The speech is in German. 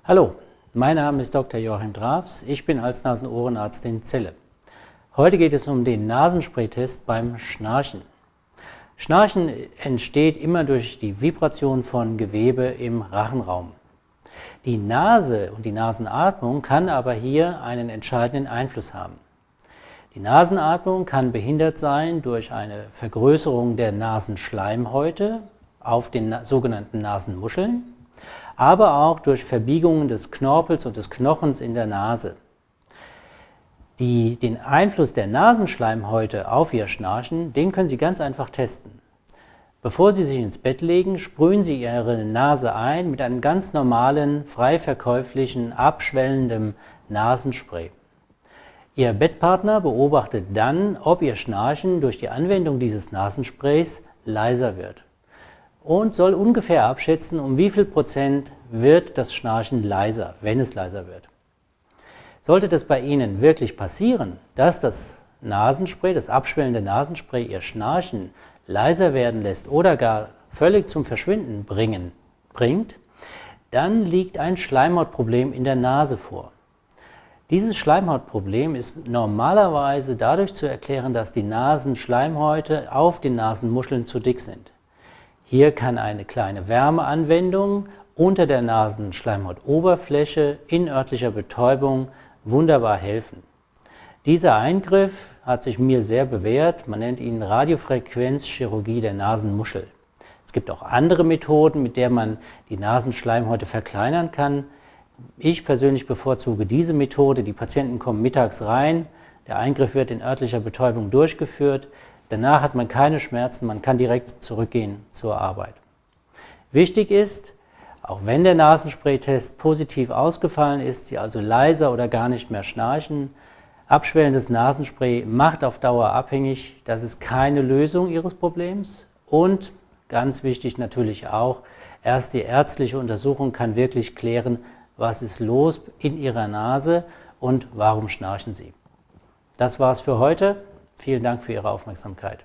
Hallo, mein Name ist Dr. Joachim Drafs, ich bin als Nasen-Ohrenarzt in Celle. Heute geht es um den Nasenspraytest beim Schnarchen. Schnarchen entsteht immer durch die Vibration von Gewebe im Rachenraum. Die Nase und die Nasenatmung kann aber hier einen entscheidenden Einfluss haben. Die Nasenatmung kann behindert sein durch eine Vergrößerung der Nasenschleimhäute auf den sogenannten Nasenmuscheln, aber auch durch Verbiegungen des Knorpels und des Knochens in der Nase. Den Einfluss der Nasenschleimhäute auf Ihr Schnarchen, den können Sie ganz einfach testen. Bevor Sie sich ins Bett legen, sprühen Sie Ihre Nase ein mit einem ganz normalen, frei verkäuflichen, abschwellenden Nasenspray. Ihr Bettpartner beobachtet dann, ob Ihr Schnarchen durch die Anwendung dieses Nasensprays leiser wird und soll ungefähr abschätzen, um wie viel Prozent wird das Schnarchen leiser, wenn es leiser wird. Sollte das bei Ihnen wirklich passieren, dass das Nasenspray, das abschwellende Nasenspray Ihr Schnarchen leiser werden lässt oder gar völlig zum Verschwinden bringt, dann liegt ein Schleimhautproblem in der Nase vor. Dieses Schleimhautproblem ist normalerweise dadurch zu erklären, dass die Nasenschleimhäute auf den Nasenmuscheln zu dick sind. Hier kann eine kleine Wärmeanwendung unter der Nasenschleimhautoberfläche in örtlicher Betäubung wunderbar helfen. Dieser Eingriff hat sich mir sehr bewährt, man nennt ihn Radiofrequenzchirurgie der Nasenmuschel. Es gibt auch andere Methoden, mit der man die Nasenschleimhäute verkleinern kann. Ich persönlich bevorzuge diese Methode. Die Patienten kommen mittags rein, der Eingriff wird in örtlicher Betäubung durchgeführt. Danach hat man keine Schmerzen, man kann direkt zurückgehen zur Arbeit. Wichtig ist, auch wenn der Nasenspraytest positiv ausgefallen ist, Sie also leiser oder gar nicht mehr schnarchen, abschwellendes Nasenspray macht auf Dauer abhängig, das ist keine Lösung Ihres Problems und ganz wichtig natürlich auch, erst die ärztliche Untersuchung kann wirklich klären, was ist los in Ihrer Nase und warum schnarchen Sie. Das war's für heute. Vielen Dank für Ihre Aufmerksamkeit.